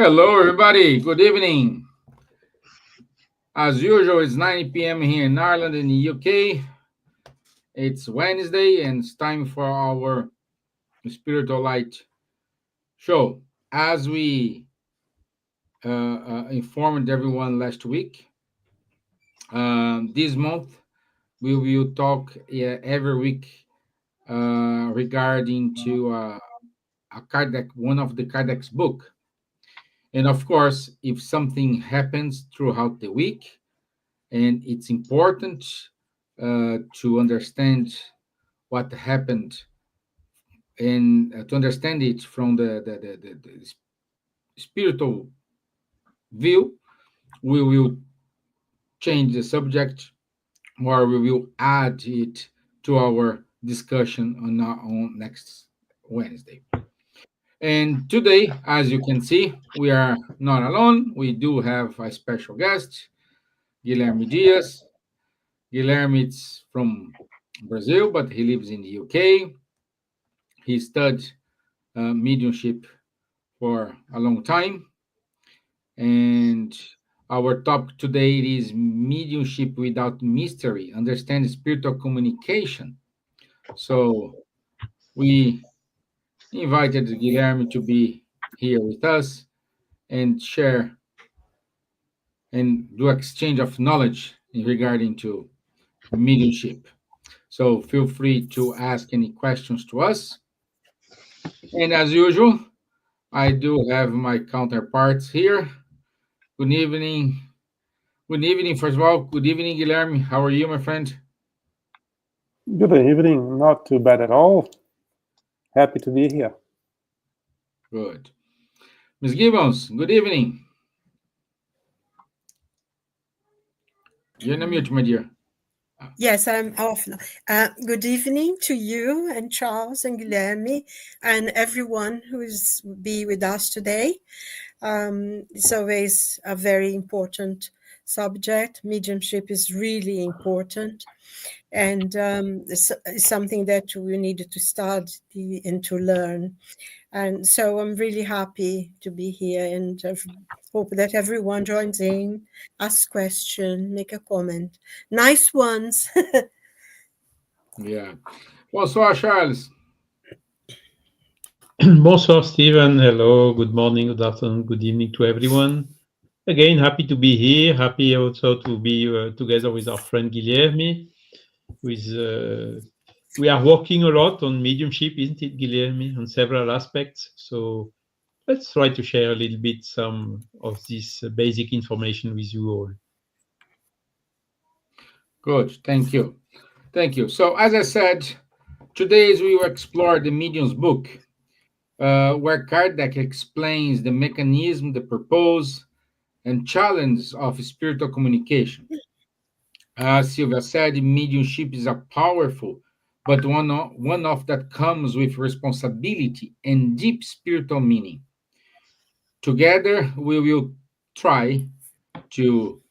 Hello, everybody. Good evening. As usual, it's 9 p.m. here in Ireland, in the UK. It's Wednesday, and it's time for our Spiritual Light show. As we informed everyone last week, this month we will talk every week regarding to a Kardec, one of the Kardec's book. And of course, if something happens throughout the week, and it's important to understand what happened and to understand it from the spiritual view, we will change the subject or we will add it to our discussion on next Wednesday. And today, as you can see, we are not alone. We do have a special guest, Guilherme Dias. Guilherme is from Brazil, but he lives in the UK. He studied mediumship for a long time. And our topic today is mediumship without mystery, understand spiritual communication. So we invited Guilherme to be here with us and share and do exchange of knowledge in regarding to mediumship. So feel free to ask any questions to us. And as usual, I do have my counterparts here. Good evening. Good evening, first of all. Good evening, Guilherme. How are you, my friend? Good evening. Not too bad at all. Happy to be here. Good. Ms. Gibbons, good evening. You're on mute, my dear. Yes, I'm off now. Good evening to you and Charles and Guilherme and everyone who's be with us today. It's always a very important subject. Mediumship is really important, and it's something that we needed to study and to learn. And so I'm really happy to be here, and I hope that everyone joins in, asks question, make a comment. Nice ones. Yeah. Bonsoir, Charles. Bonsoir, Stevan. Hello, good morning, good afternoon, good evening to everyone. Again, happy to be here. Happy also to be together with our friend Guilherme. We are working a lot on mediumship, isn't it, Guilherme, on several aspects. So let's try to share a little bit some of this basic information with you all. Good. Thank you. Thank you. So, as I said, today we will explore the Medium's book, where Kardec explains the mechanism, the purpose, and challenge of spiritual communication. As Silvia said, mediumship is a powerful, but one of that comes with responsibility and deep spiritual meaning. Together, we will try to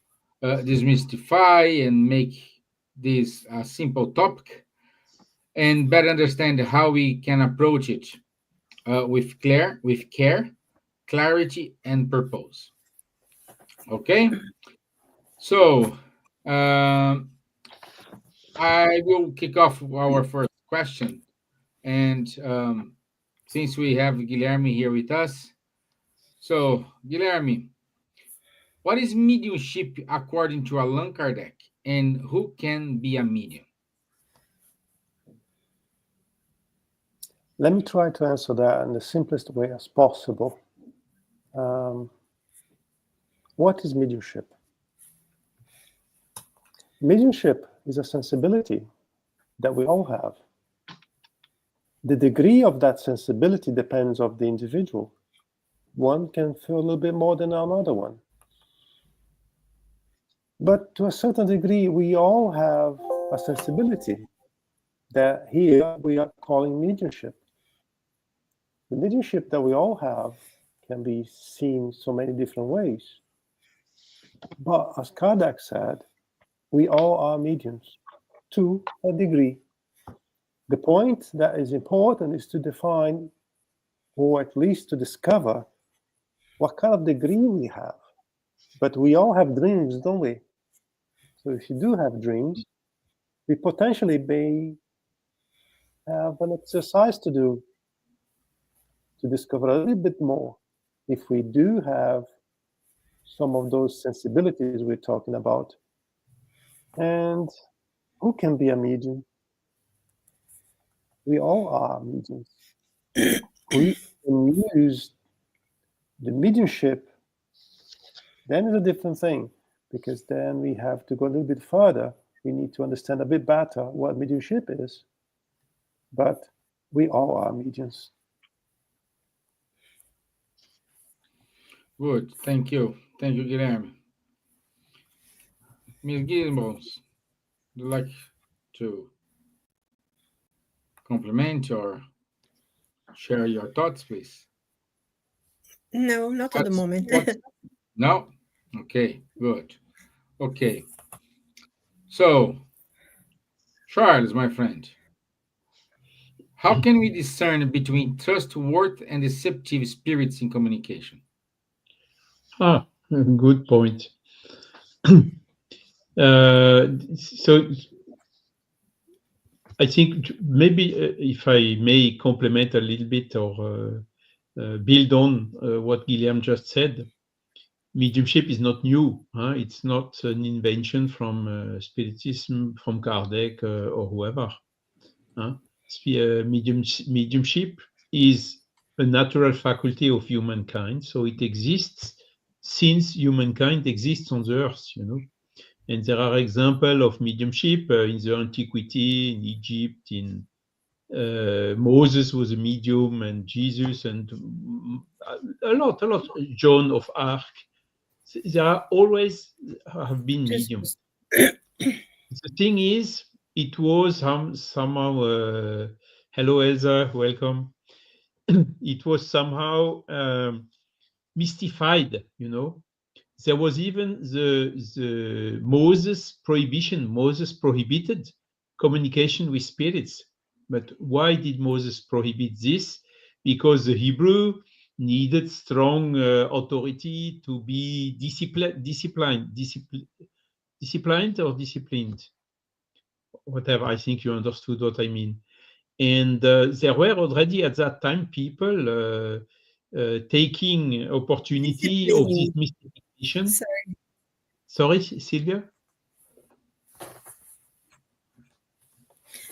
demystify and make this a simple topic and better understand how we can approach it with care, clarity, and purpose. Okay, so I will kick off our first question, and since we have Guilherme here with us, so Guilherme, what is mediumship according to Allan Kardec, and who can be a medium? Let me try to answer that in the simplest way as possible. What is mediumship? Mediumship is a sensibility that we all have. The degree of that sensibility depends on the individual. One can feel a little bit more than another one. But to a certain degree, we all have a sensibility that here we are calling mediumship. The mediumship that we all have can be seen so many different ways. But as Kardec said, we all are mediums to a degree. The point that is important is to define, or at least to discover, what kind of degree we have. But we all have dreams, don't we? So if you do have dreams, we potentially may have an exercise to do to discover a little bit more if we do have some of those sensibilities we're talking about. And who can be a medium? We all are mediums. We can use the mediumship, then is a different thing, because then we have to go a little bit further. We need to understand a bit better what mediumship is. But we all are mediums. Good. Thank you. Thank you, Guilherme. Ms. Gibbons, would you like to compliment or share your thoughts, please? No, not at the moment. No? Okay, good. Okay. So, Charles, my friend, how can we discern between trustworthy and deceptive spirits in communication? Good point. So I think maybe if I may complement a little bit or build on what Guilherme just said, mediumship is not new. It's not an invention from Spiritism, from Kardec or whoever. Mediumship is a natural faculty of humankind, so it exists since humankind exists on the earth, And there are examples of mediumship in the antiquity, in Egypt, in Moses was a medium, and Jesus, and a lot. Joan of Arc. There are always have been mediums. The thing is, it was somehow. Hello, Elsa. Welcome. It was somehow mystified, There was even the Moses prohibition. Moses prohibited communication with spirits. But why did Moses prohibit this? Because the Hebrew needed strong authority to be disciplined or disciplined. Whatever, I think you understood what I mean. And there were already at that time people taking opportunity of this mystification. Sorry, Silvia?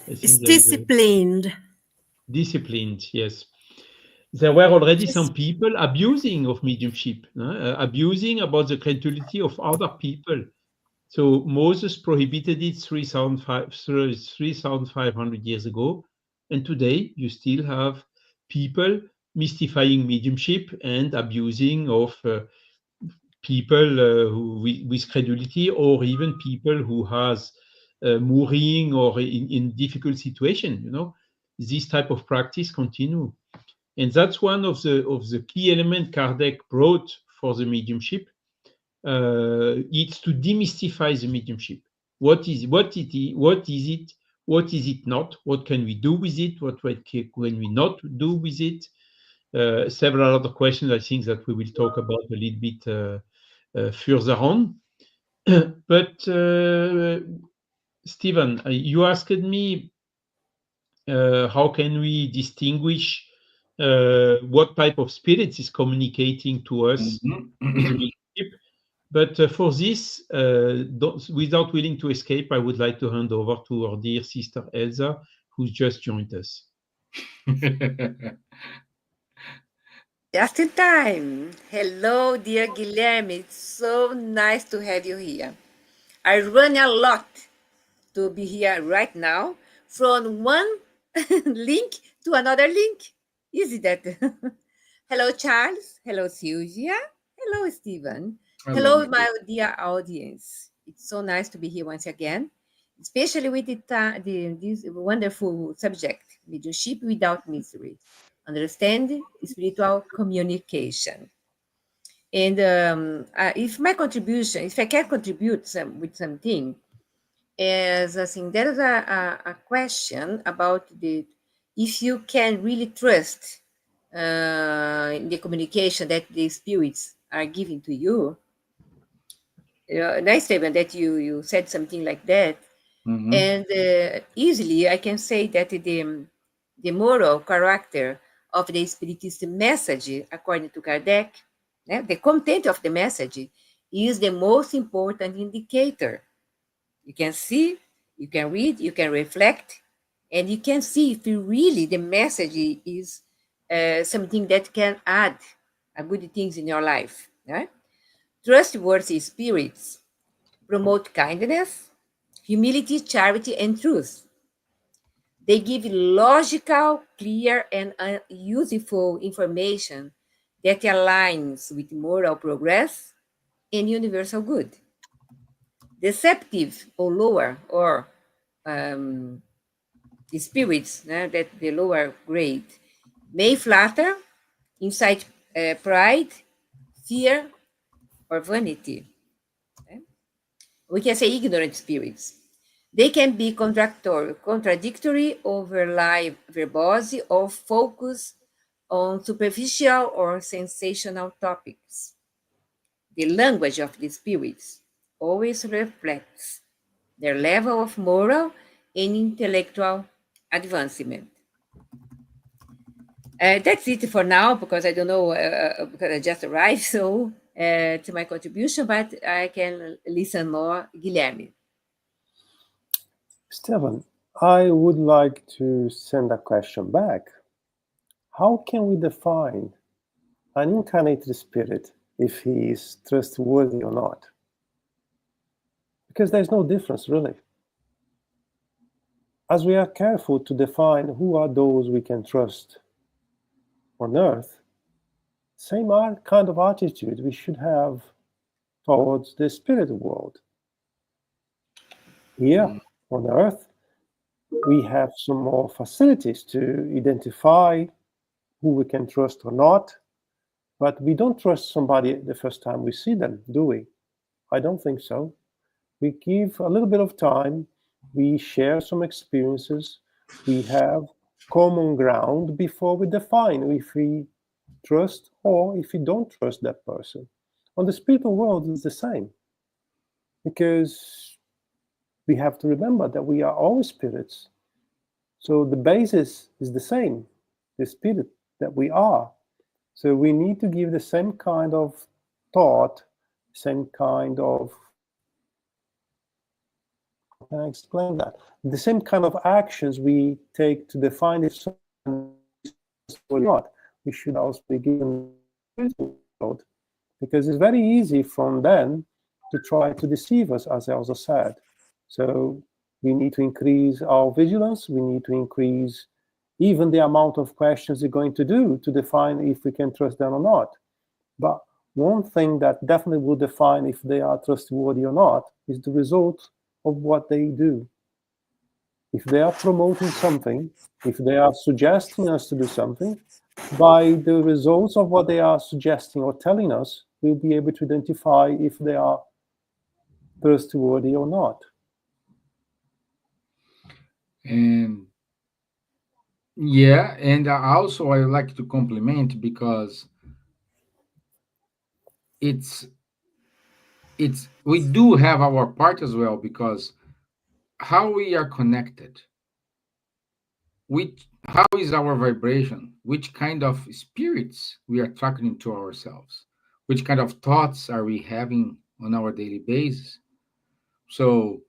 It's disciplined. Disciplined, yes. There were already some people abusing of mediumship, abusing about the credulity of other people. So Moses prohibited it 3,500 years ago. And today you still have people mystifying mediumship and abusing of people who with credulity, or even people who has mooring or in difficult situation. This type of practice continue, and that's one of the key element Kardec brought for the mediumship. It's to demystify the mediumship. What is it? What is it not? What can we do with it? What can we not do with it? Several other questions, I think, that we will talk about a little bit further on. But Stevan, you asked me how can we distinguish what type of spirit is communicating to us with the mediumship. But for this, without willing to escape, I would like to hand over to our dear sister Elsa, who's just joined us. Just in time. Hello, dear Guilherme. It's so nice to have you here. I run a lot to be here right now, from one link to another link. Easy that. Hello, Charles. Hello, Silvia. Hello, Stevan. Hello, my dear audience. It's so nice to be here once again, especially with this wonderful subject, mediumship without misery. Understand spiritual communication. And if I can contribute with something, as I think there is a question about if you can really trust the communication that the spirits are giving to you. Nice statement that you said something like that. Mhm. And easily I can say that the moral character of the spiritist message, according to Kardec, the content of the message is the most important indicator. You can see, you can read, you can reflect, and you can see if really the message is something that can add good things in your life. Right? Trustworthy spirits promote kindness, humility, charity, and truth. They give logical, clear, and useful information that aligns with moral progress and universal good. Deceptive or lower or um, spirits that the lower grade may flatter, incite pride, fear, or vanity. We can say ignorant spirits. They can be contradictory, overly verbose, or focus on superficial or sensational topics. The language of the spirits always reflects their level of moral and intellectual advancement. That's it for now because I don't know, because I just arrived, so to my contribution, but I can listen more. Guilherme. Stevan, I would like to send a question back. How can we define an incarnated spirit if he is trustworthy or not? Because there's no difference, really. As we are careful to define who are those we can trust on earth, same kind of attitude we should have towards the spirit world. Here on earth, we have some more facilities to identify who we can trust or not, but we don't trust somebody the first time we see them, do we? I don't think so. We give a little bit of time, we share some experiences, we have common ground before we define if we trust or if we don't trust that person. On the spiritual world, it's the same, because we have to remember that we are all spirits. So the basis is the same, the spirit that we are. So we need to give the same kind of thought, same kind of, how can I explain that? The same kind of actions we take to define if someone is or not. We should also be given world, because it's very easy from them to try to deceive us, as Elsa said. So we need to increase our vigilance. We need to increase even the amount of questions we're going to do to define if we can trust them or not. But one thing that definitely will define if they are trustworthy or not is the result of what they do. If they are promoting something, if they are suggesting us to do something, by the results of what they are suggesting or telling us, we'll be able to identify if they are trustworthy or not. And yeah, and also I like to compliment because it's we do have our part as well, because how we are connected, how is our vibration, which kind of spirits we are attracting to ourselves, which kind of thoughts are we having on our daily basis. So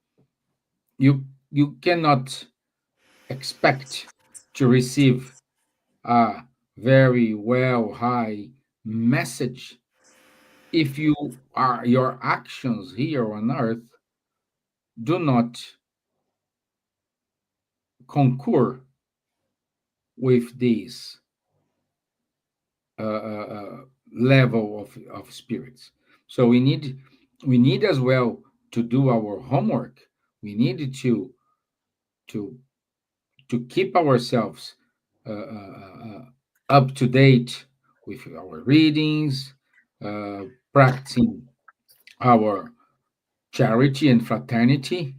you cannot expect to receive a very well high message if your actions here on earth do not concur with this level of spirits. So we need as well to do our homework. We need to to keep ourselves up to date with our readings, practicing our charity and fraternity,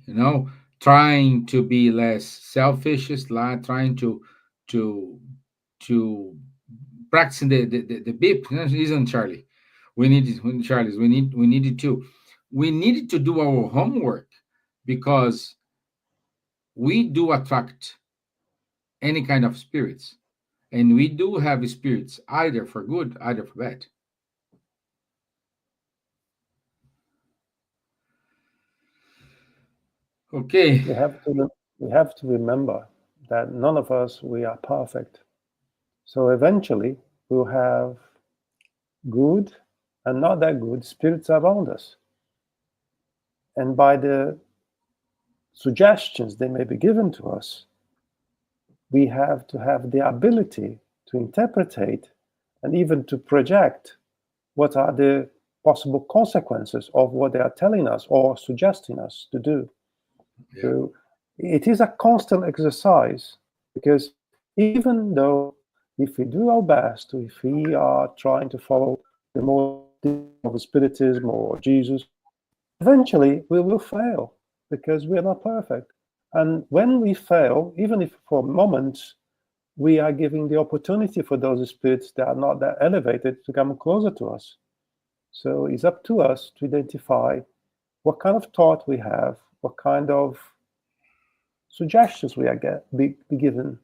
trying to be less selfish, trying to to practicing the beep, isn't Charlie? We needed Charlie's. We needed to do our homework, because we do attract any kind of spirits, and we do have spirits either for good, either for bad. Okay. We have to remember that none of us, we are perfect. So eventually we'll have good and not that good spirits around us. And by the suggestions they may be given to us, we have to have the ability to interpretate and even to project what are the possible consequences of what they are telling us or suggesting us to do. Yeah. So it is a constant exercise, because even though if we do our best, if we are trying to follow the more of Spiritism or Jesus, eventually we will fail, because we are not perfect. And when we fail, even if for moments, we are giving the opportunity for those spirits that are not that elevated to come closer to us. So it's up to us to identify what kind of thought we have, what kind of suggestions we are be given.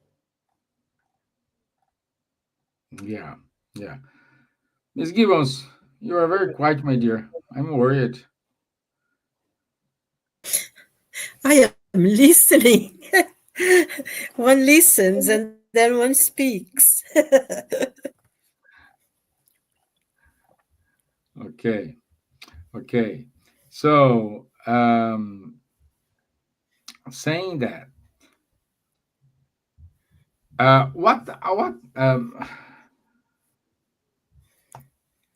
Yeah. Miss Gibbons, you are very quiet, my dear. I'm worried. I am listening. One listens and then one speaks. Okay. So, saying that,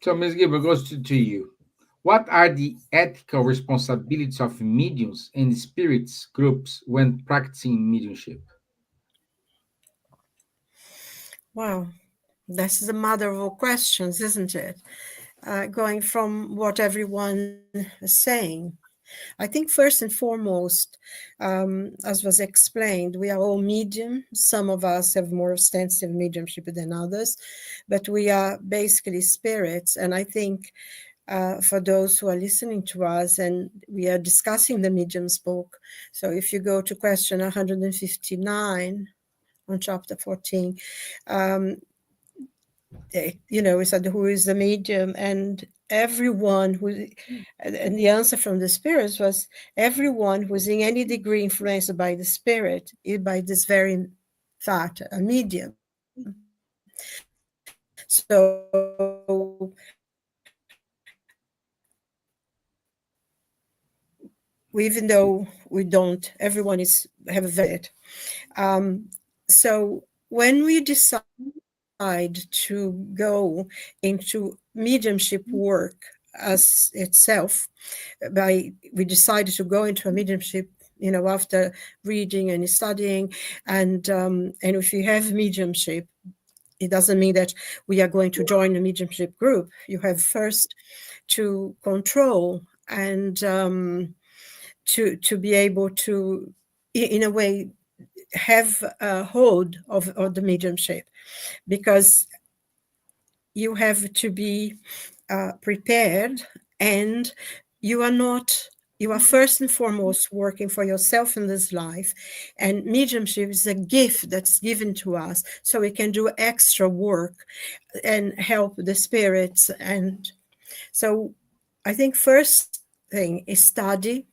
so Ms. Gilbert goes to you. What are the ethical responsibilities of mediums and spirits groups when practicing mediumship? Wow, this is the mother of all questions, isn't it? Going from what everyone is saying. I think first and foremost, as was explained, we are all medium. Some of us have more extensive mediumship than others, but we are basically spirits. And I think for those who are listening to us, and we are discussing the medium's book. So if you go to question 159 on chapter 14, we said, who is the medium? And everyone and the answer from the spirits was everyone who is in any degree influenced by the spirit, by this very fact, a medium. So even though we don't, everyone have a valid. So when we decide to go into mediumship work as itself, we decided to go into a mediumship, after reading and studying, and if you have mediumship, it doesn't mean that we are going to join a mediumship group. You have first to control and to be able to, in a way, have a hold of the mediumship, because you have to be prepared, and you are first and foremost working for yourself in this life, and mediumship is a gift that's given to us so we can do extra work and help the spirits. And so I think first thing is study,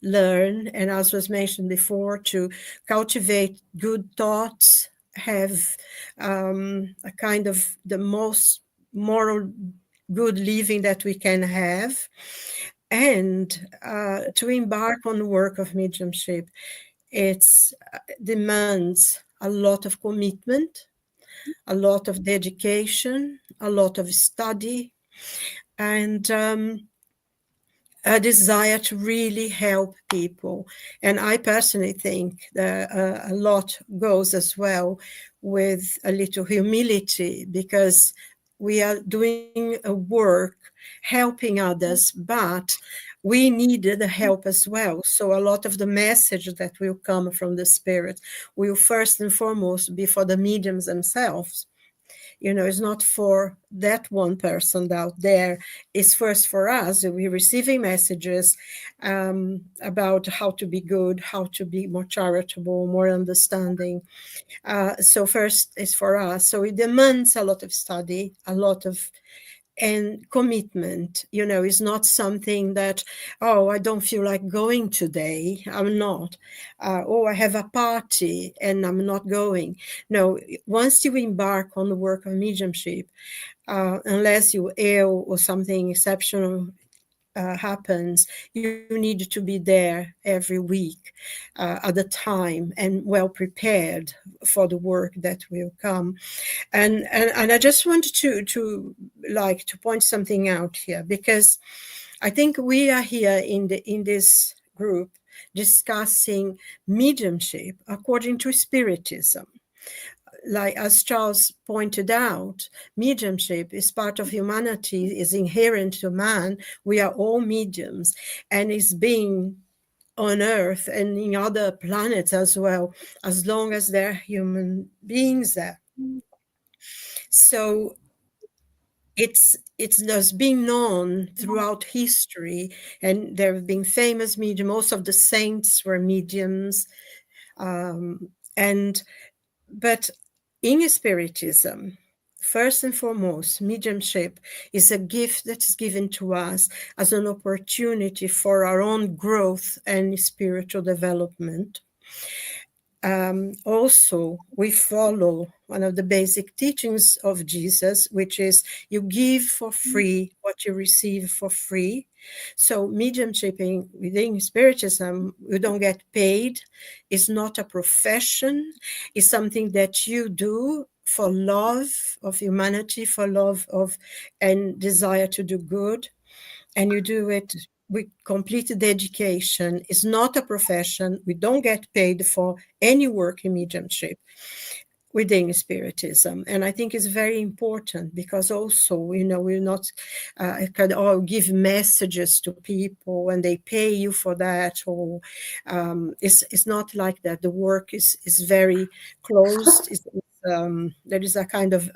learn, and as was mentioned before, to cultivate good thoughts, have a kind of the most moral good living that we can have, and to embark on the work of mediumship. It demands a lot of commitment, a lot of dedication, a lot of study, and a desire to really help people. And I personally think that a lot goes as well with a little humility, because we are doing a work helping others, but we need the help as well. So a lot of the message that will come from the spirit will first and foremost be for the mediums themselves. It's not for that one person out there. It's first for us. We're receiving messages about how to be good, how to be more charitable, more understanding. So first is for us. So it demands a lot of study, a lot of and commitment. Is not something that, oh, I don't feel like going today, I'm not. Oh, I have a party and I'm not going. No, once you embark on the work of mediumship, unless you ill or something exceptional happens, you need to be there every week at a time and well prepared for the work that will come. And I just wanted to point something out here, because I think we are here in this group discussing mediumship according to Spiritism. Like, as Charles pointed out, mediumship is part of humanity, is inherent to man. We are all mediums, and is being on Earth and in other planets as well, as long as there are human beings there. So it's just been known throughout history, and there have been famous mediums. Most of the saints were mediums, but in Spiritism, first and foremost, mediumship is a gift that is given to us as an opportunity for our own growth and spiritual development. Also, we follow one of the basic teachings of Jesus, which is you give for free what you receive for free. So mediumship within Spiritism, you don't get paid. It's not a profession. It's something that you do for love of humanity, for love of and desire to do good. And you do it with complete dedication. It's not a profession. We don't get paid for any work in mediumship within Spiritism. And I think it's very important, because also, we're not can all give messages to people and they pay you for that, or it's not like that. The work is very closed. There is a kind of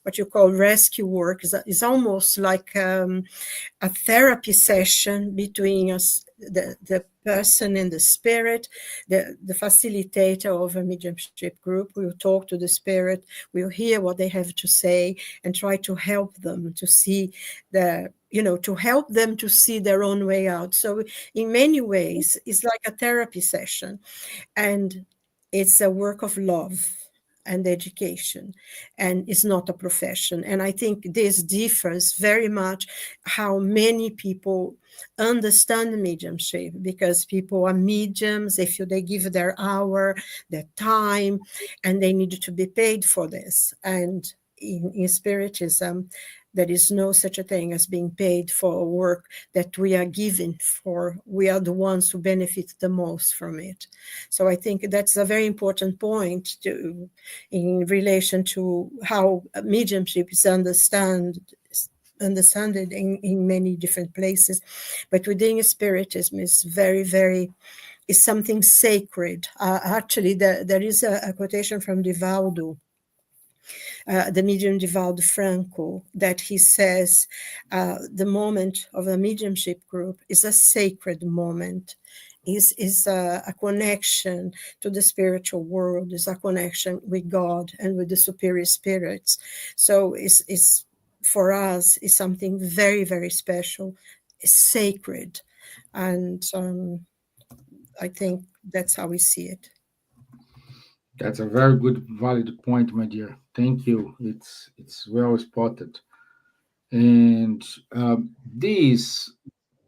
what you call rescue work. It's almost like a therapy session between us, the person and the spirit. The facilitator of a mediumship group will talk to the spirit, will hear what they have to say, and try to help them to see to see their own way out. So in many ways, it's like a therapy session, and it's a work of love and education, and it's not a profession. And I think this differs very much how many people understand mediumship, because people are mediums. They feel they give their hour, their time, and they need to be paid for this. And in Spiritism, there is no such a thing as being paid for work that we are given for. We are the ones who benefit the most from it. So I think that's a very important point in relation to how mediumship is understood in many different places. But within Spiritism, is very, very, is something sacred. Actually, there is a quotation from Divaldo, the medium Divaldo Franco, that he says the moment of a mediumship group is a sacred moment, is a connection to the spiritual world, is a connection with God and with the superior spirits. So it's for us, is something very, very special, it's sacred. And I think that's how we see it. That's a very good, valid point, my dear. Thank you. It's well spotted. And these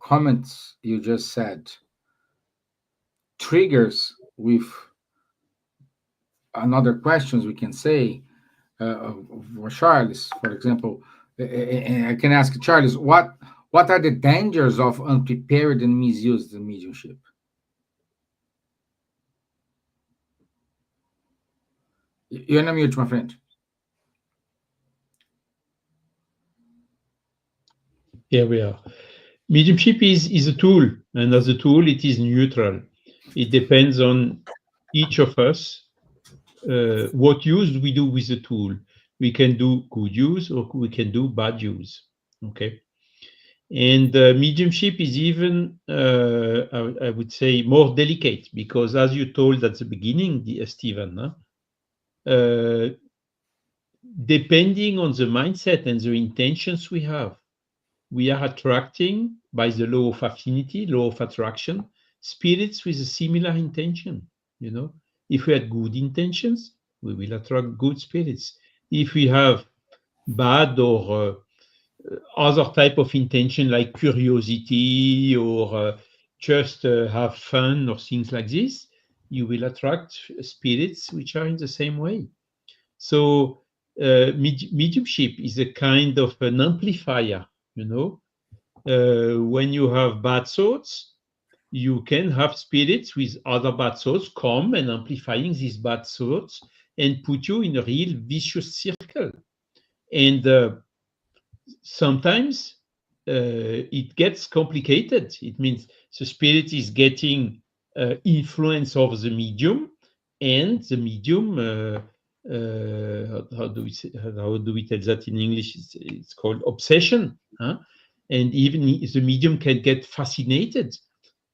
comments you just said triggers with another questions we can say for Charles, for example. And I can ask Charles, what are the dangers of unprepared and misused mediumship? You're on mute, my friend. Here we are. Mediumship is a tool, and as a tool, it is neutral. It depends on each of us what use we do with the tool. We can do good use or we can do bad use. Okay. And mediumship is even, I would say, more delicate because, as you told at the beginning, Stevan, depending on the mindset and the intentions we have, we are attracting, by the law of affinity, law of attraction, spirits with a similar intention. You know, if we had good intentions, we will attract good spirits. If we have bad or other type of intention like curiosity or just have fun or things like this, you will attract spirits which are in the same way. So mediumship is a kind of an amplifier, you know. When you have bad thoughts, you can have spirits with other bad thoughts come and amplifying these bad thoughts and put you in a real vicious circle. And sometimes it gets complicated. It means the spirit is getting influence over the medium, and the medium, how do we tell that in English? It's called obsession. Huh? And even the medium can get fascinated.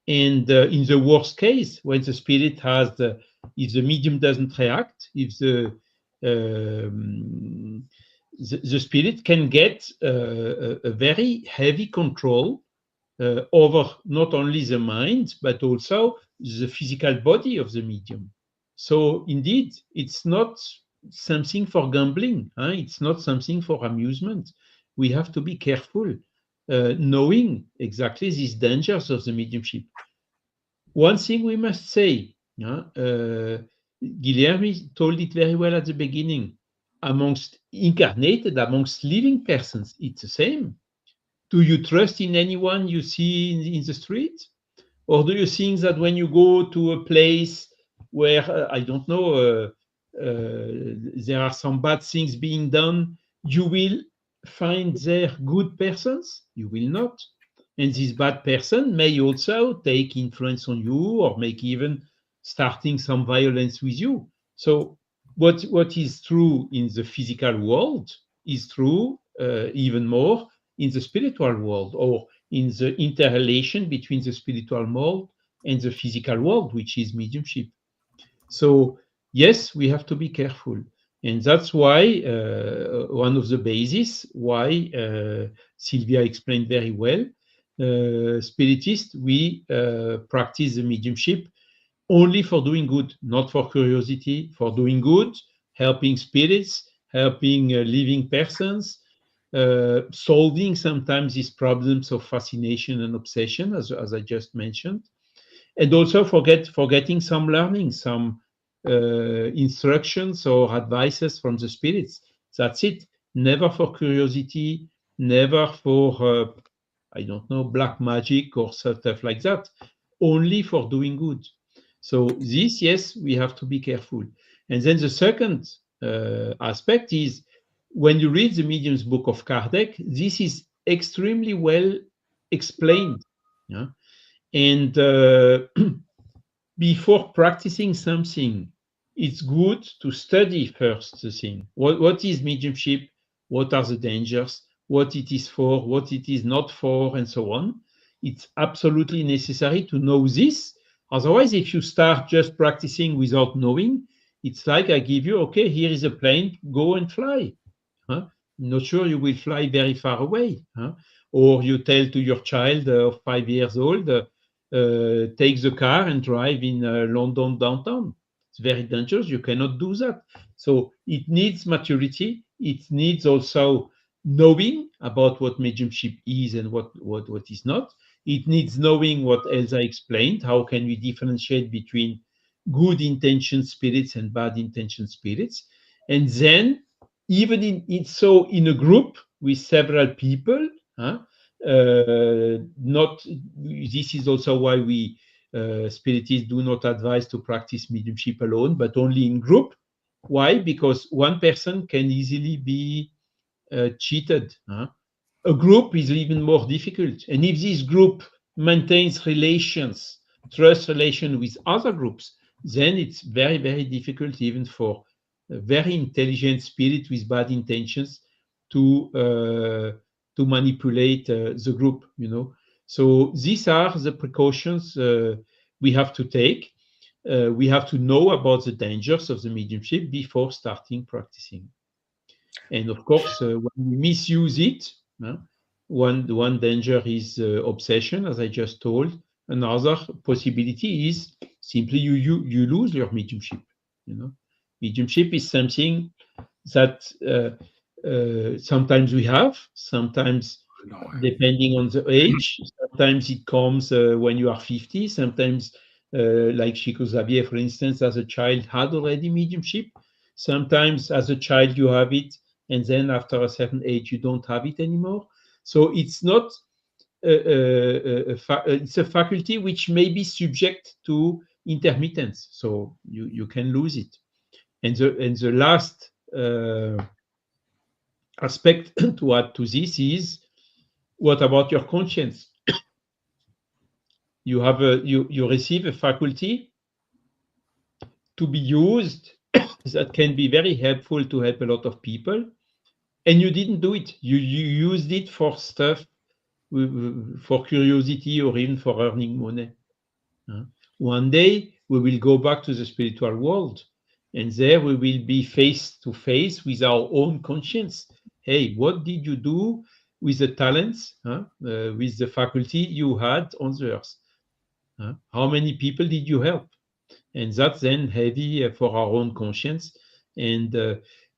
And in the worst case, when the spirit has if the medium doesn't react, if the spirit can get a very heavy control over not only the mind, but also the physical body of the medium. So indeed, it's not something for gambling. Huh? It's not something for amusement. We have to be careful, knowing exactly these dangers of the mediumship. One thing we must say, Guilherme told it very well at the beginning, amongst incarnated, amongst living persons, it's the same. Do you trust in anyone you see in the street? Or do you think that when you go to a place where, I don't know, there are some bad things being done, you will find there good persons? You will not. And this bad person may also take influence on you or make even starting some violence with you. So what is true in the physical world is true even more in the spiritual world, or in the interrelation between the spiritual world and the physical world, which is mediumship. So yes, we have to be careful. And that's why one of the bases why Silvia explained very well, Spiritists, we practice the mediumship only for doing good, not for curiosity, for doing good, helping spirits, helping living persons, solving sometimes these problems of fascination and obsession, as I just mentioned, and also for getting some learning, some instructions or advices from the spirits. That's it. Never for curiosity, never for, I don't know, black magic or stuff like that, only for doing good. So this, yes, we have to be careful. And then the second aspect is, when you read the Medium's book of Kardec, this is extremely well explained. Yeah? And before practicing something, it's good to study first the thing. What is mediumship? What are the dangers? What it is for? What it is not for? And so on. It's absolutely necessary to know this. Otherwise, if you start just practicing without knowing, it's like I give you, okay, here is a plane, go and fly. Huh? I'm not sure you will fly very far away. Huh? Or you tell to your child of 5 years old, take the car and drive in London downtown. It's very dangerous. You cannot do that. So it needs maturity. It needs also knowing about what mediumship is and what is not. It needs knowing what Elsa explained. How can we differentiate between good intentioned spirits and bad intentioned spirits? And then, even in a group with several people, this is also why we spiritists do not advise to practice mediumship alone, but only in group. Why? Because one person can easily be cheated. A group is even more difficult. And if this group maintains relations, trust relation with other groups, then it's very, very difficult even for very intelligent spirit with bad intentions to manipulate the group, you know. So these are the precautions we have to take. We have to know about the dangers of the mediumship before starting practicing. And of course, when we misuse it, one danger is obsession, as I just told. Another possibility is simply you lose your mediumship. You know, mediumship is something that sometimes we have, sometimes depending on the age. Sometimes it comes when you are 50. Sometimes, like Chico Xavier, for instance, as a child had already mediumship. Sometimes as a child you have it, and then after a certain age you don't have it anymore. So it's not it's a faculty which may be subject to intermittence, so you can lose it. And the last aspect to add to this is, what about your conscience? You have you receive a faculty to be used that can be very helpful to help a lot of people, and you didn't do it. You used it for stuff, for curiosity or even for earning money. One day we will go back to the spiritual world, and there we will be face to face with our own conscience. Hey, what did you do with the talents, with the faculty you had on the earth? How many people did you help? And that's then heavy for our own conscience. And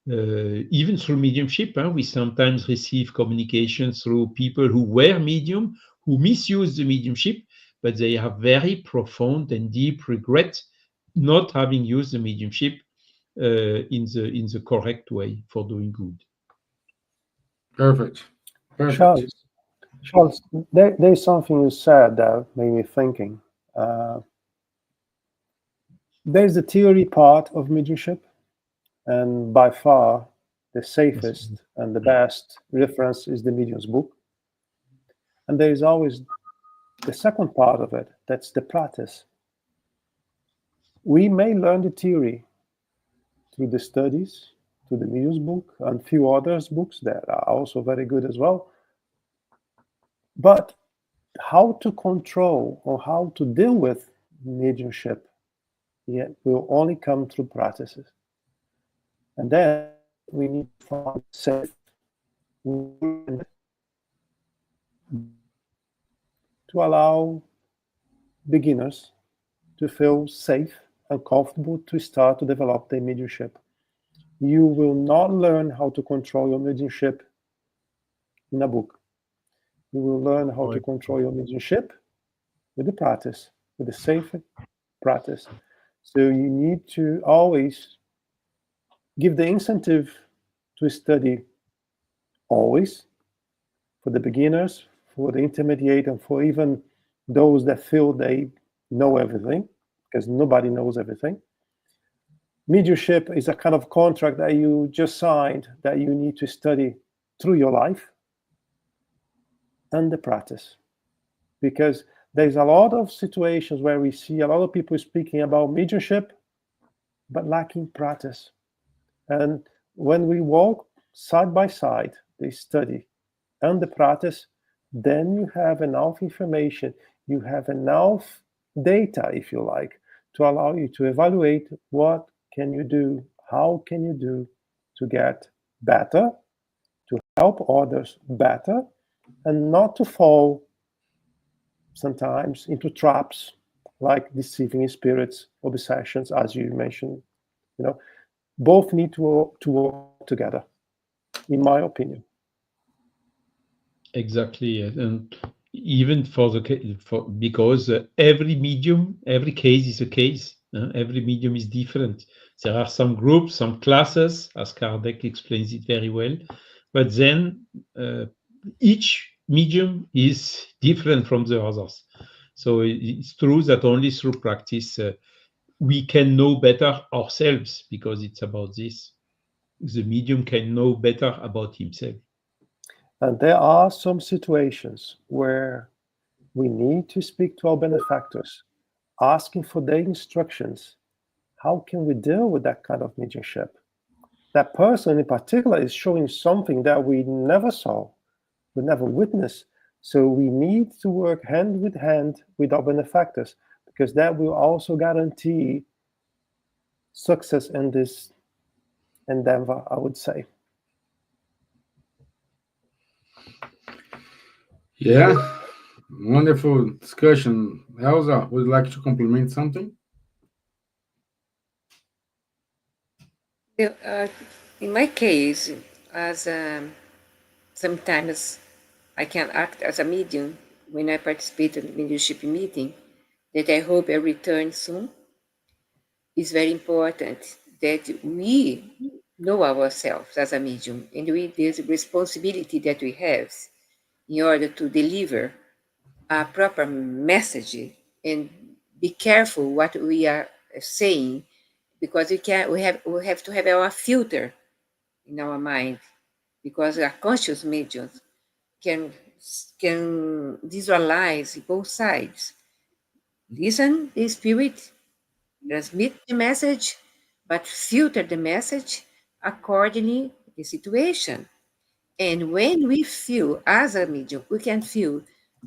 even through mediumship, we sometimes receive communications through people who were medium, who misuse the mediumship, but they have very profound and deep regret not having used the mediumship in the correct way for doing good. Perfect. Perfect. Charles, there's something you said that made me thinking. There's the theory part of mediumship, and by far the safest and the best reference is the Medium's book. And there is always the second part of it, that's the practice. We may learn the theory through the studies, through the Medium's book, and a few others books that are also very good as well. But how to control or how to deal with mediumship will only come through practices. And then we need to find safe to allow beginners to feel safe and comfortable to start to develop their mediumship. You will not learn how to control your mediumship in a book. You will learn how to control your mediumship with the practice, with the safe practice. So you need to always give the incentive to study always, for the beginners, for the intermediate, and for even those that feel they know everything, because nobody knows everything. Mediumship is a kind of contract that you just signed that you need to study through your life and the practice. Because there's a lot of situations where we see a lot of people speaking about mediumship, but lacking practice. And when we walk side by side, they study and the practice, then you have enough information, you have enough data, if you like, to allow you to evaluate what can you do, how can you do to get better, to help others better, and not to fall sometimes into traps like deceiving spirits, obsessions, as you mentioned. You know, both need to work together, in my opinion. Exactly, and even because every medium, every case is a case. Every medium is different. There are some groups, some classes, as Kardec explains it very well, but then each medium is different from the others. So it's true that only through practice we can know better ourselves, because it's about this. The medium can know better about himself. And there are some situations where we need to speak to our benefactors, asking for their instructions. How can we deal with that kind of mediumship? that person in particular is showing something that we never saw, we never witnessed. So we need to work hand with our benefactors, because that will also guarantee success in this endeavor, I would say. Yeah, wonderful discussion. Elsa, would you like to compliment something? Yeah, in my case, as sometimes I can act as a medium when I participate in the mediumship meeting, that I hope I return soon. It's very important that we know ourselves as a medium, and there's a responsibility that we have in order to deliver a proper message, and be careful what we are saying, because we have to have our filter in our mind, because our conscious mediums can visualize both sides, listen the spirit, transmit the message, but filter the message accordingly to the situation. And when we feel as a medium, we can feel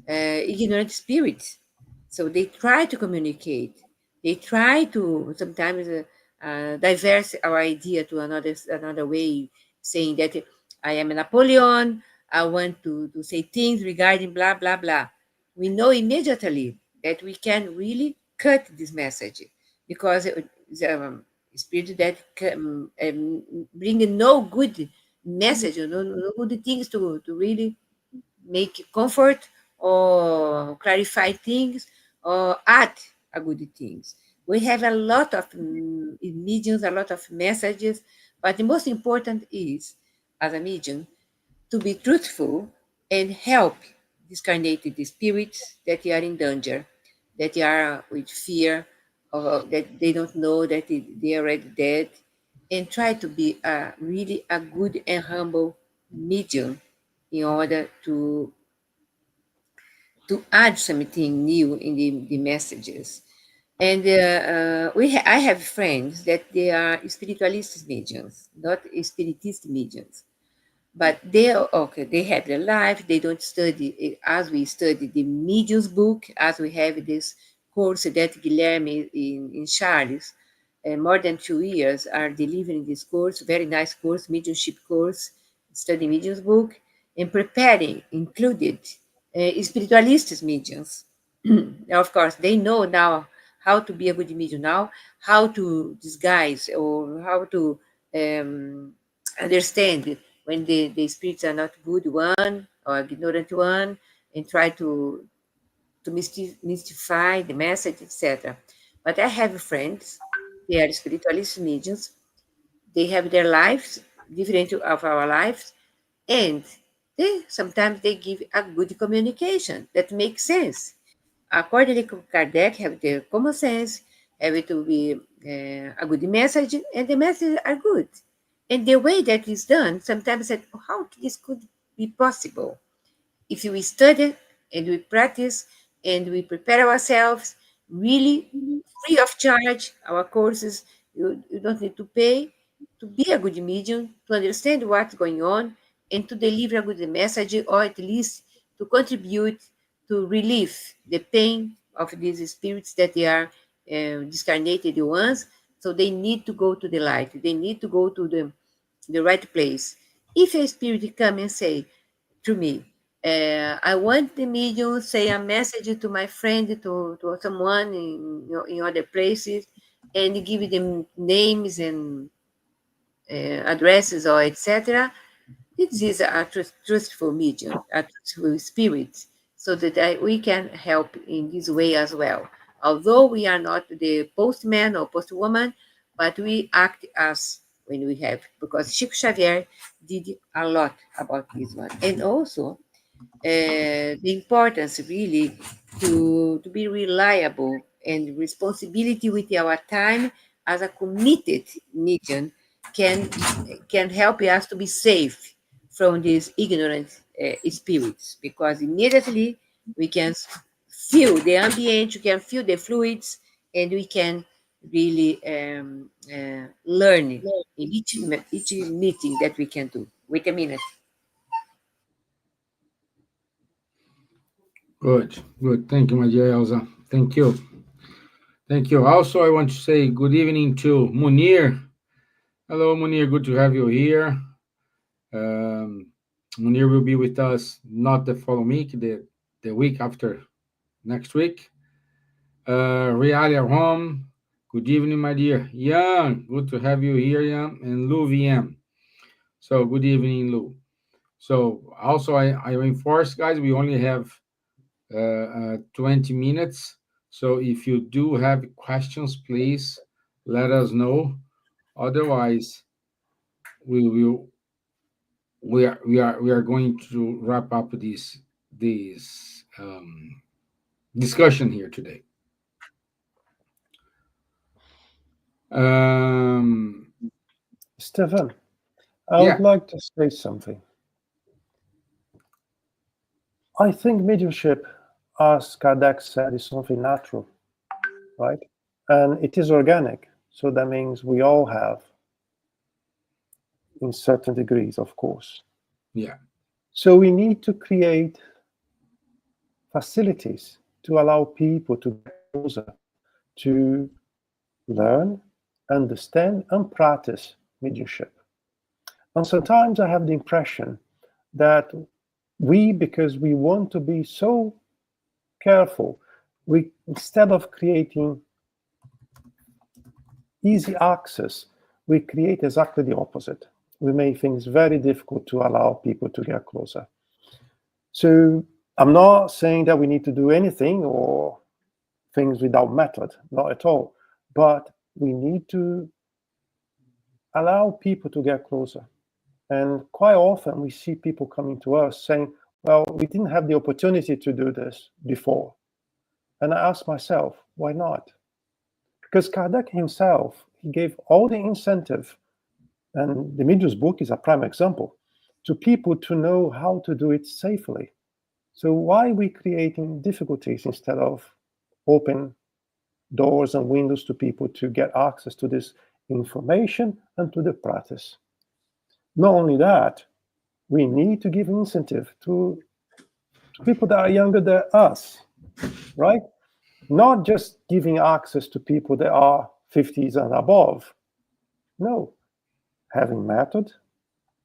ignorant spirits. So they try to communicate. They try to sometimes diverse our idea to another way, saying that I am a Napoleon. I want to say things regarding blah blah blah. We know immediately that we can really cut this message, because the spirit that can, bring no good message, no good things to really make comfort or clarify things or add a good things. We have a lot of mediums, a lot of messages, but the most important is, as a medium, to be truthful and help discarnated spirits that are in danger, that are with fear, or that they don't know that they are already dead, and try to be really a good and humble medium in order to add something new in the messages. And I have friends that they are spiritualist mediums, not spiritist mediums, but they are okay. They have their life. They don't study as we study the medium's book, as we have this course that Guilherme in Charles, more than 2 years are delivering this course, very nice course, mediumship course, study medium's book, and preparing included spiritualist mediums. Now, of course, they know now how to be a good medium now, how to disguise or how to um, understand when the spirits are not good one or ignorant one, and try to mystify the message, etc. But I have friends, they are spiritualist mediums, they have their lives different of our lives, and they sometimes they give a good communication that makes sense. According to Kardec, have the common sense, have it to be a good message, and the messages are good. And the way that is done, sometimes I said, "Oh, how this could be possible? If we study and we practice and we prepare ourselves really free of charge, our courses, you don't need to pay to be a good medium, to understand what's going on, and to deliver a good message, or at least to contribute to relieve the pain of these spirits that they are discarnated ones. So they need to go to the light, they need to go to the right place. If a spirit come and say to me, I want the medium say a message to my friend, to someone in other places, and give them names and addresses or etc. This is a truthful medium, a truthful spirit, so that we can help in this way as well. Although we are not the postman or postwoman, but we act as when we have, because Chico Xavier did a lot about this one. And also, the importance really to be reliable and responsibility with our time as a committed medium can can help us to be safe from these ignorant spirits, because immediately we can feel the ambient, we can feel the fluids, and we can really learning in each meeting that we can do. Wait a minute. Good, good. Thank you, my dear Elsa. Thank you. Thank you. Also, I want to say good evening to Munir. Hello, Munir. Good to have you here. Munir will be with us not the following week, the week after next week. Realia Home. Good evening, my dear. Yan, good to have you here, Yan. And Lou VM. So, good evening, Lou. So, also, I reinforce, guys, we only have 20 minutes. So if you do have questions, please let us know. Otherwise, we are going to wrap up this discussion here today. Stevan, I would like to say something. I think mediumship, as Kardec said, is something natural, right? And it is organic. So that means we all have, in certain degrees, of course. Yeah. So we need to create facilities to allow people to get closer, to learn, understand, and practice mediumship. And sometimes I have the impression that because we want to be so careful, we, instead of creating easy access, we create exactly the opposite. We make things very difficult to allow people to get closer. So I'm not saying that we need to do anything or things without method, not at all. But we need to allow people to get closer. And quite often we see people coming to us saying, well, we didn't have the opportunity to do this before. And I ask myself, why not? Because Kardec himself, he gave all the incentive, and the Medium's book is a prime example, to people to know how to do it safely. So why are we creating difficulties instead of open doors and windows to people to get access to this information and to the practice? Not only that, we need to give incentive to people that are younger than us, right? Not just giving access to people that are 50s and above. No, having method,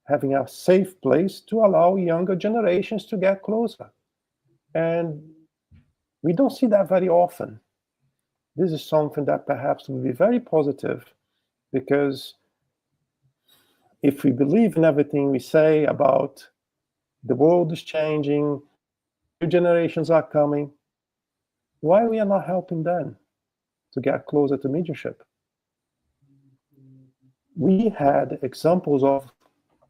having a safe place to allow younger generations to get closer. And we don't see that very often. This is something that perhaps will be very positive, because if we believe in everything we say about the world is changing, new generations are coming, why we are not helping them to get closer to mediumship? We had examples of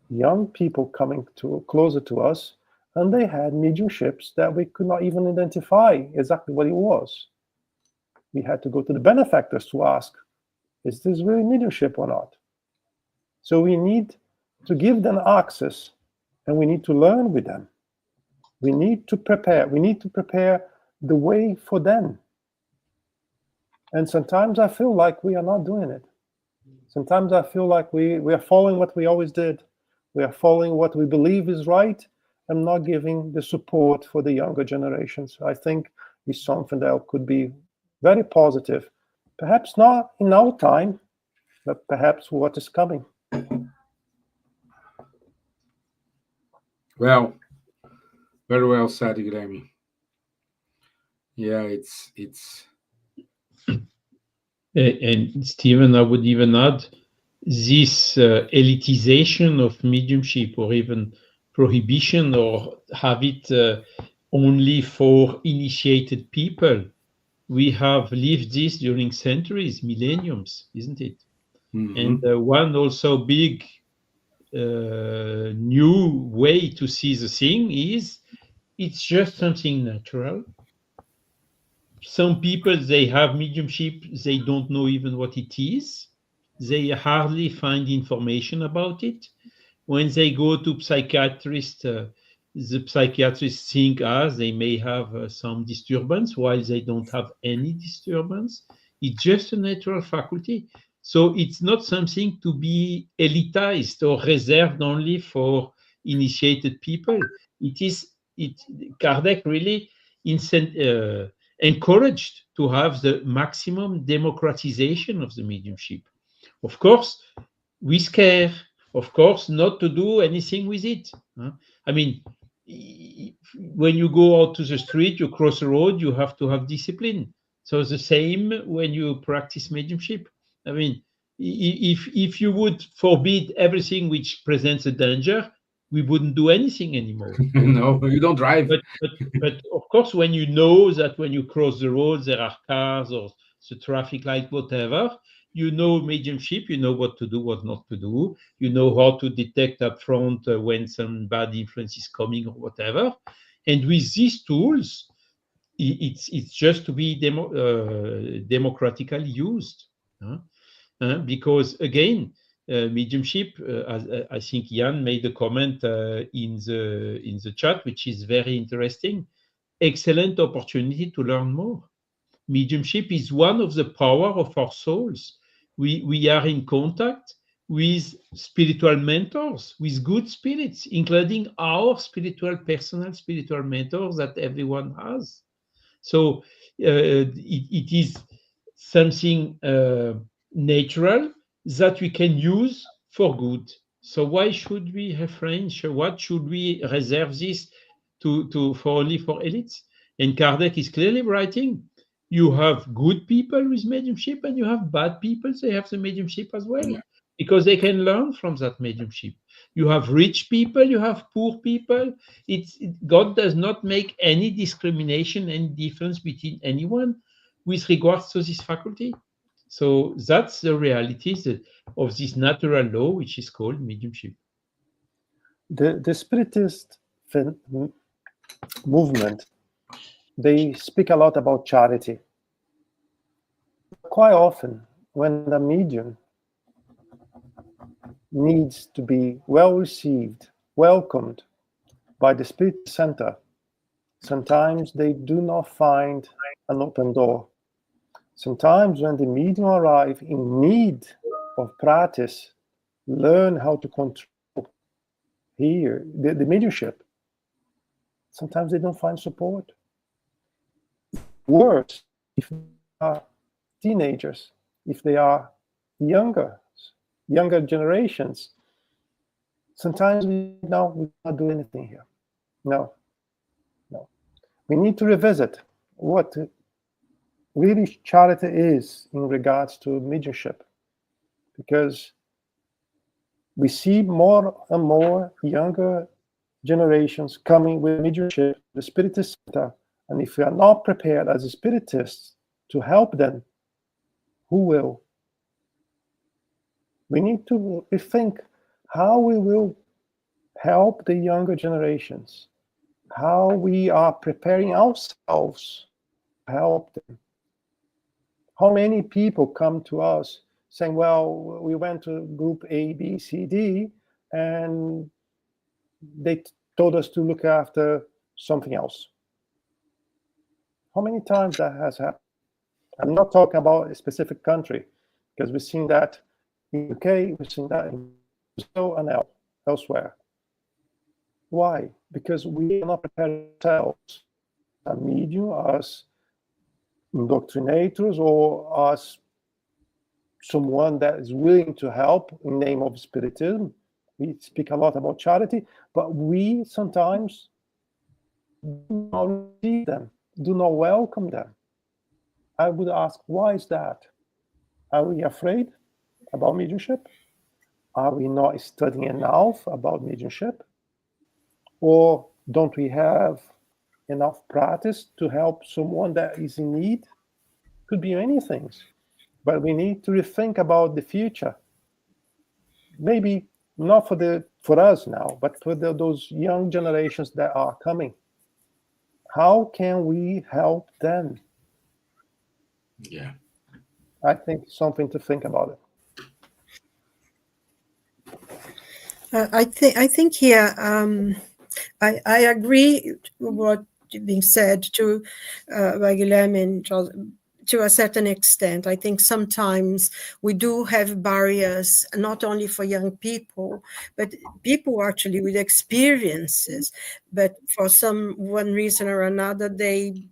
young people coming closer to us, and they had mediumships that we could not even identify exactly what it was. We had to go to the benefactors to ask, is this really mediumship or not? So we need to give them access, and we need to learn with them. We need to prepare. We need to prepare the way for them. And sometimes I feel like we are not doing it. Sometimes I feel like we are following what we always did. We are following what we believe is right and not giving the support for the younger generations. I think it's something that could be very positive. Perhaps not in our time, but perhaps what is coming. Well, very well said, Guilherme. Yeah, it's and Stevan, I would even add this elitization of mediumship, or even prohibition, or have it only for initiated people. We have lived this during centuries, millenniums, isn't it? Mm-hmm. And one also big new way to see the thing is it's just something natural. Some people, they have mediumship, they don't know even what it is. They hardly find information about it. When they go to psychiatrist, the psychiatrists think they may have some disturbance, while they don't have any disturbance. It's just a natural faculty. So it's not something to be elitized or reserved only for initiated people. Kardec really encouraged to have the maximum democratization of the mediumship. Of course, with care, of course, not to do anything with it. I mean, when you go out to the street, you cross the road, you have to have discipline. So the same when you practice mediumship. I mean, if you would forbid everything which presents a danger, we wouldn't do anything anymore. No, you don't drive. But of course, when you know that when you cross the road, there are cars or the traffic light, whatever, you know mediumship, you know what to do, what not to do. You know how to detect up front when some bad influence is coming or whatever. And with these tools, it's just to be democratically used. Because again, mediumship, as I think Jan made a comment in the chat, which is very interesting. Excellent opportunity to learn more. Mediumship is one of the power of our souls. We are in contact with spiritual mentors, with good spirits, including our personal spiritual mentors that everyone has. So it is something natural that we can use for good. So why should we refrain? What should we reserve this only for elites? And Kardec is clearly writing, you have good people with mediumship and you have bad people, they have the mediumship as well, because they can learn from that mediumship. You have rich people, you have poor people. God does not make any discrimination and difference between anyone with regards to this faculty. So that's the realities of this natural law, which is called mediumship. The Spiritist movement, they speak a lot about charity. Quite often, when the medium needs to be well received, welcomed by the Spirit Center, sometimes they do not find an open door. Sometimes when the medium arrive in need of practice, learn how to control here the mediumship, sometimes they don't find support. Worse, if they are teenagers, if they are younger generations, sometimes we not do anything here. No. We need to revisit what really charity is in regards to mediumship, because we see more and more younger generations coming with mediumship, the Spiritist Center, and if we are not prepared as a Spiritist to help them, who will? We need to rethink how we will help the younger generations, how we are preparing ourselves to help them. How many people come to us saying, well, we went to group A, B, C, D, and they told us to look after something else. How many times that has happened? I'm not talking about a specific country, because we've seen that in the UK, we've seen that in Brazil and elsewhere. Why? Because we are not prepared ourselves, a medium, as indoctrinators, or as someone that is willing to help in the name of Spiritism. We speak a lot about charity, but we sometimes do not receive them, do not welcome them. I would ask, why is that? Are we afraid about mediumship? Are we not studying enough about mediumship? Or don't we have enough practice to help someone that is in need? Could be many things, but we need to rethink about the future. Maybe not for us now, but for those young generations that are coming. How can we help them? Yeah, I think something to think about it. I think here I agree with what being said to by Guilherme and Charles, to a certain extent. I think sometimes we do have barriers, not only for young people, but people actually with experiences. But for one reason or another, they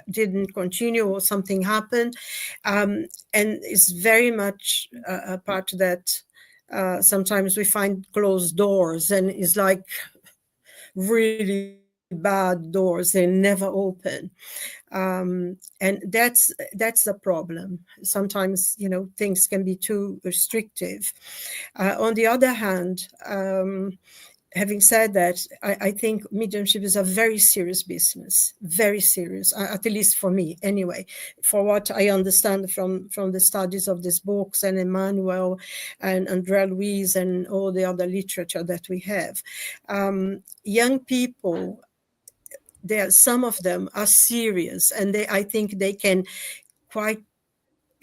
didn't continue or something happened. And it's very much a part that sometimes we find closed doors, and it's like really bad doors, they never open. And that's the problem. Sometimes, things can be too restrictive. On the other hand, having said that, I think mediumship is a very serious business, very serious, at least for me anyway, for what I understand from the studies of these books and Emmanuel and Andrea Louise and all the other literature that we have. Young people, some of them are serious, and I think they can quite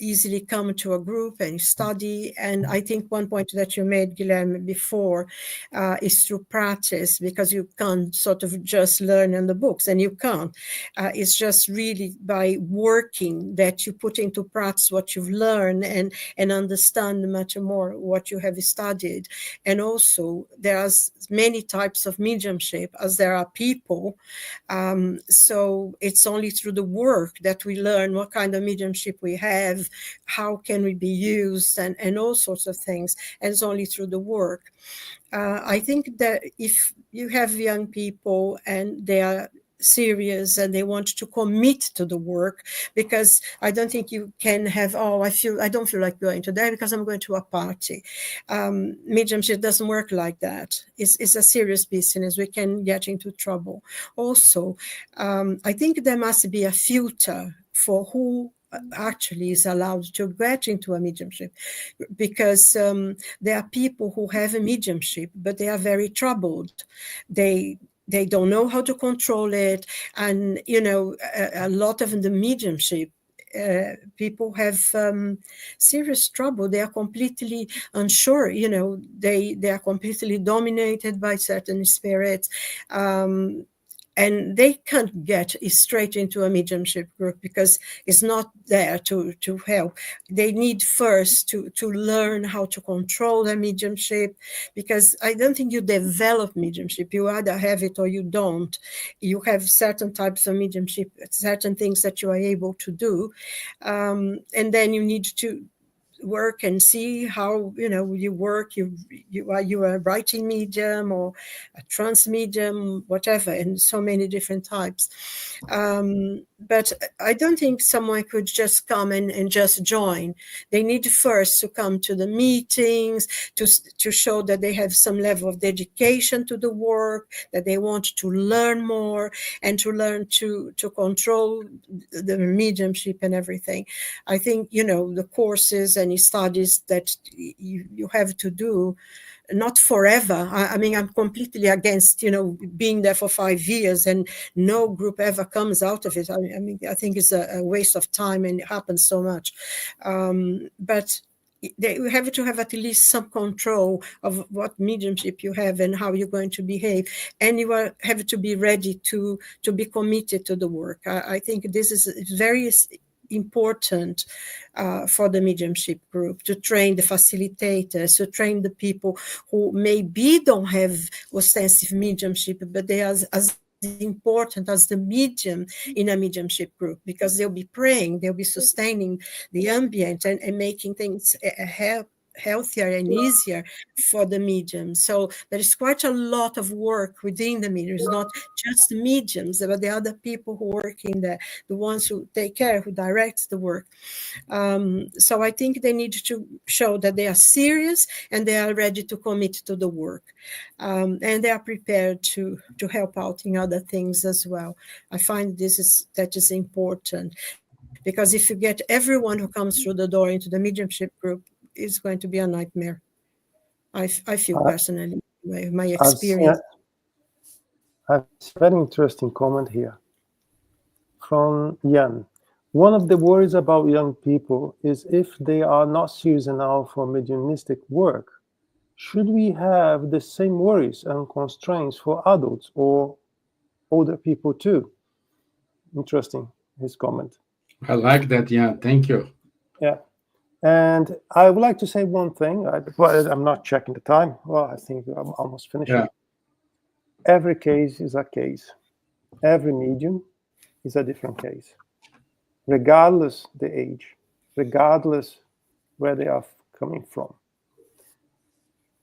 easily come to a group and study. And I think one point that you made, Guilherme, before is through practice, because you can't sort of just learn in the books, and you can't. It's just really by working that you put into practice what you've learned and understand much more what you have studied. And also there are many types of mediumship as there are people. So it's only through the work that we learn what kind of mediumship we have, how can we be used, and all sorts of things. And it's only through the work. I think that if you have young people and they are serious and they want to commit to the work, because I don't think you can have, I don't feel like going today because I'm going to a party. Mediumship doesn't work like that. It's a serious business. We can get into trouble. Also, I think there must be a filter for who actually is allowed to get into a mediumship, because there are people who have a mediumship, but they are very troubled. They don't know how to control it. And, a lot of the mediumship, people have serious trouble. They are completely unsure, they are completely dominated by certain spirits. And they can't get straight into a mediumship group because it's not there to help. They need first to learn how to control their mediumship, because I don't think you develop mediumship. You either have it or you don't. You have certain types of mediumship, certain things that you are able to do. And then you need to work and see how you work. You are a writing medium or a trance medium, whatever, and so many different types. But I don't think someone could just come and just join. They need first to come to the meetings, to show that they have some level of dedication to the work, that they want to learn more and to learn to control the mediumship and everything. I think the courses and studies that you have to do, not forever. I mean, I'm completely against, being there for 5 years and no group ever comes out of it. I mean, I think it's a waste of time, and it happens so much. But you have to have at least some control of what mediumship you have and how you're going to behave. And you have to be ready to be committed to the work. I think this is very important for the mediumship group, to train the facilitators, to train the people who maybe don't have ostensive mediumship, but they are as important as the medium in a mediumship group, because they'll be praying, they'll be sustaining the ambient and making things healthier and easier for the medium. So there is quite a lot of work within the medium. It's not just the mediums, but the other people who work in there, the ones who take care, who directs the work. So I think they need to show that they are serious and they are ready to commit to the work. And they are prepared to help out in other things as well. I find that is important, because if you get everyone who comes through the door into the mediumship group, it's going to be a nightmare. I feel personally, my experience. I've seen a very interesting comment here from Jan. One of the worries about young people is if they are not serious enough for mediumistic work. Should we have the same worries and constraints for adults or older people too? Interesting, his comment. I like that. Yeah, thank you. Yeah. And I would like to say one thing. Well, I'm not checking the time. Well, I think I'm almost finishing. Yeah. Every case is a case. Every medium is a different case, regardless the age, regardless where they are coming from.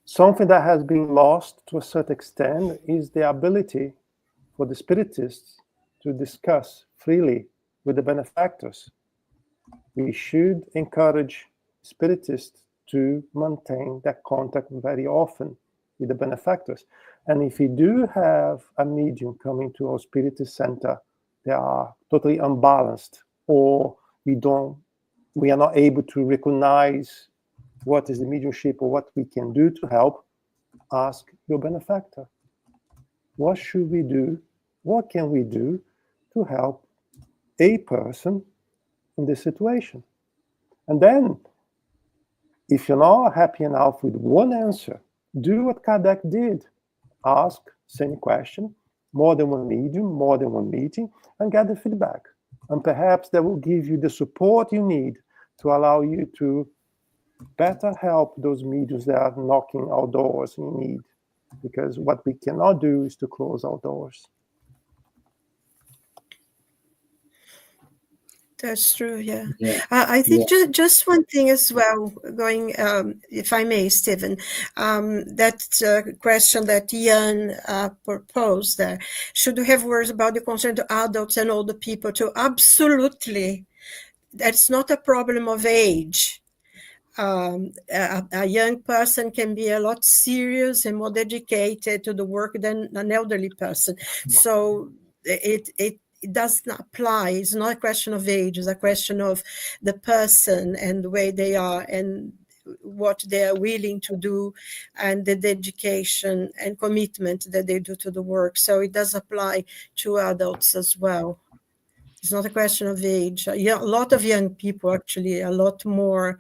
Something that has been lost to a certain extent is the ability for the spiritists to discuss freely with the benefactors. We should encourage spiritists to maintain that contact very often with the benefactors. And if we do have a medium coming to our spiritist center, they are totally unbalanced, or we are not able to recognize what is the mediumship or what we can do to help, ask your benefactor. What should we do? What can we do to help a person in this situation? And then, if you're not happy enough with one answer, do what Kardec did. Ask same question, more than one medium, more than one meeting, and get the feedback. And perhaps that will give you the support you need to allow you to better help those mediums that are knocking our doors in need. Because what we cannot do is to close our doors. That's true, yeah. Yeah. I think just one thing as well, going, if I may, Stevan, that question that Ian proposed there, should we have words about the concern to adults and older people too? Absolutely. That's not a problem of age. A young person can be a lot serious and more dedicated to the work than an elderly person. So it does not apply. It's not a question of age. It's a question of the person and the way they are and what they are willing to do and the dedication and commitment that they do to the work. So it does apply to adults as well. It's not a question of age. A lot of young people, actually, a lot more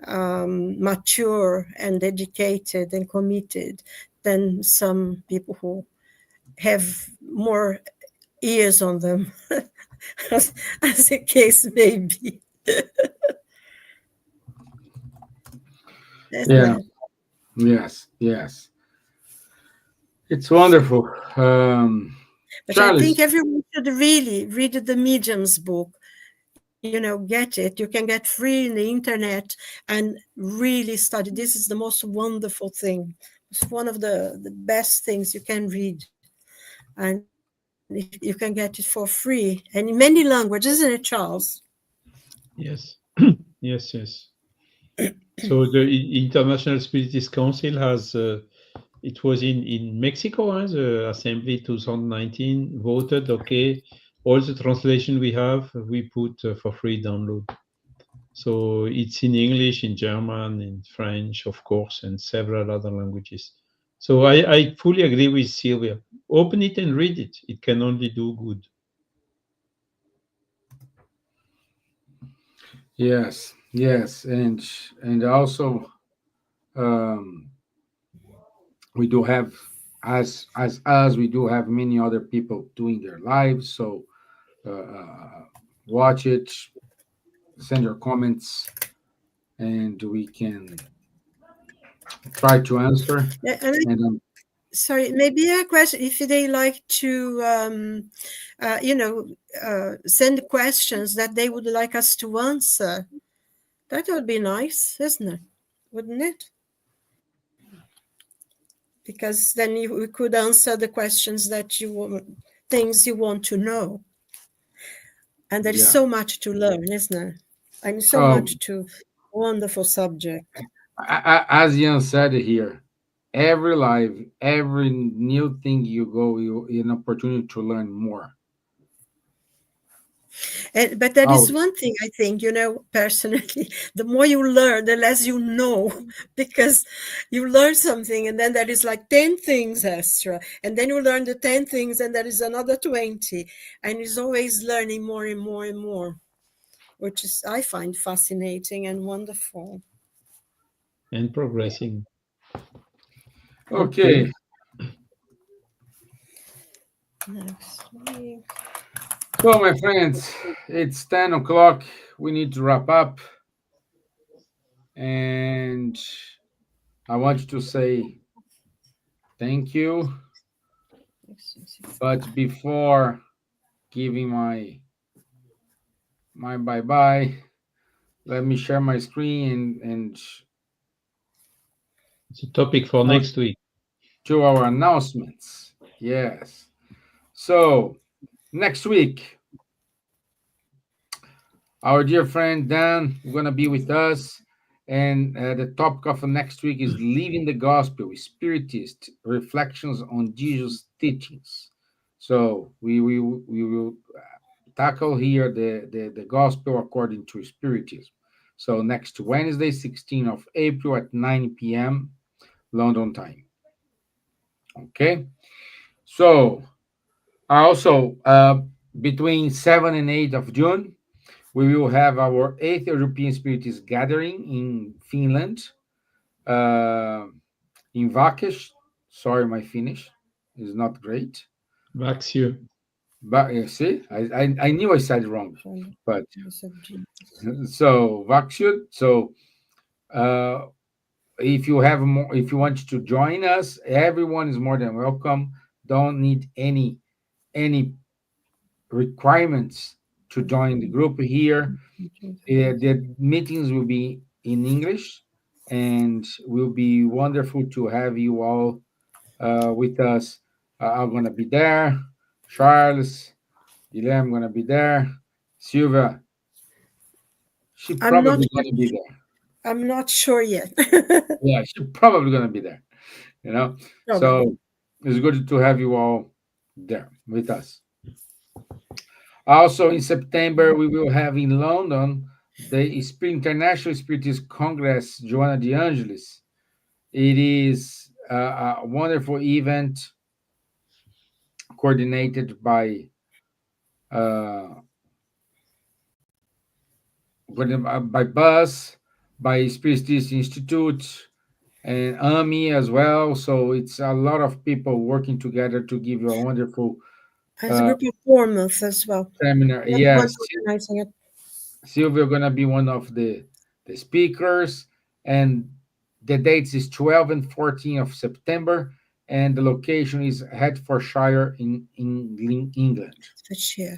mature and dedicated and committed than some people who have more years on them, as the case may be. Yeah. Yes. Yes. It's wonderful. But Charles, I think everyone should really read the Medium's book. Get it. You can get free in the internet and really study. This is the most wonderful thing. It's one of the best things you can read. And you can get it for free. And in many languages, isn't it, Charles? Yes. Yes, yes. So the International Spiritist Council has, it was in Mexico, the Assembly 2019 voted, okay, all the translation we have, we put for free download. So it's in English, in German, in French, of course, and several other languages. So I fully agree with Silvia. Open it and read it. It can only do good. yes, yes, and also we do have as us we do have many other people doing their lives. So watch it, send your comments, and we can try to answer. Yeah, And sorry, maybe a question. If they like to, send questions that they would like us to answer, that would be nice, isn't it? Wouldn't it? Because then we could answer the questions that things you want to know. And there is so much to learn, isn't there? I mean, so much to wonderful subject. As Ian said here, every life, every new thing you go, you an opportunity to learn more. But that is one thing I think, personally, the more you learn, the less you know, because you learn something and then there is like 10 things extra. And then you learn the 10 things and there is another 20. And it's always learning more and more and more, which is, I find fascinating and wonderful. And progressing. Okay. Next week. So, my friends, it's 10 o'clock. We need to wrap up. And I want to say thank you. But before giving my bye bye, let me share my screen and It's a topic for go next week. to our announcements. Yes. So, next week, our dear friend Dan is going to be with us. And the topic of next week is Living the Gospel, Spiritist Reflections on Jesus' Teachings. So we will tackle here the Gospel according to Spiritism. So next Wednesday, 16th of April at 9 p.m. London time. Okay. So also between 7 and 8 of June, we will have our 8th European Spiritist Gathering in Finland, uh, in Vakes. Sorry, my Finnish is not great. Vaxio. But you see, I knew I said wrong. But so Vakshut. So uh, if you have more, if you want to join us, everyone is more than welcome. Don't need any requirements to join the group here. The meetings will be in English, and will be wonderful to have you all with us. I'm gonna be there. Charles, Guilherme gonna be there. Silvia, she I'm not. probably gonna be there. I'm not sure yet. Yeah, she probably gonna be there. You know, Probably. so it's good to have you all there with us. Also, in September, we will have in London the International Spiritist Congress, Joanna de Angelis. It is a wonderful event coordinated uh, by Buzz, by Spiritist Institute, and AMI as well. So it's a lot of people working together to give you a wonderful As a group of Bournemouth as well. seminar. Not the one Yes, organizing it. Silvia gonna be one of the speakers, and the dates is 12 and 14 of September, and the location is Hertfordshire in England. Hertfordshire.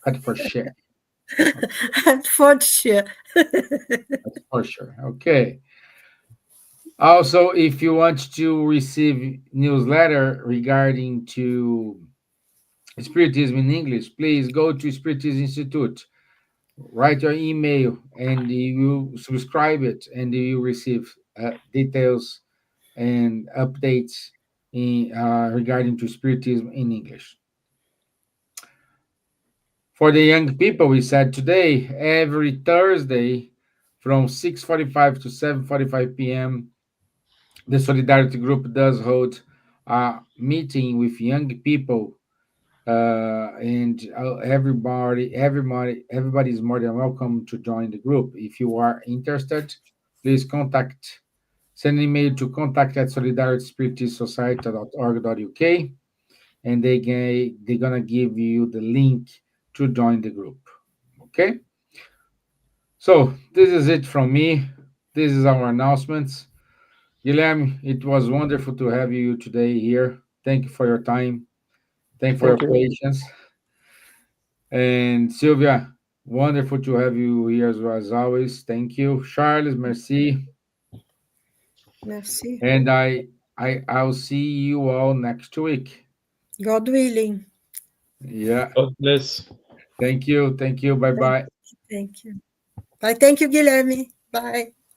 Hertfordshire. Hertfordshire. Hertfordshire. Okay. Also, if you want to receive newsletter regarding to Spiritism in English, please go to Spiritism Institute, write your email, and you subscribe it, and you receive details and updates regarding to Spiritism in English. For the young people, we said today, every Thursday from 6:45 to 7:45 p.m., the Solidarity Group does hold a meeting with young people, and everybody is more than welcome to join the group. If you are interested, please send an email to contact@solidarityspiritistsociety.org.uk, and they're gonna give you the link to join the group. Okay. So this is it from me. This is our announcements. Guilherme, it was wonderful to have you today here. Thank you for your time. Thank you for Thank your you. patience. And Silvia, wonderful to have you here as always. Thank you. Charles, merci. Merci. And I'll see you all next week. God willing. Yeah. God bless. Thank you. Thank you. Bye bye. Thank you. Bye. Thank you, Guilherme. Bye.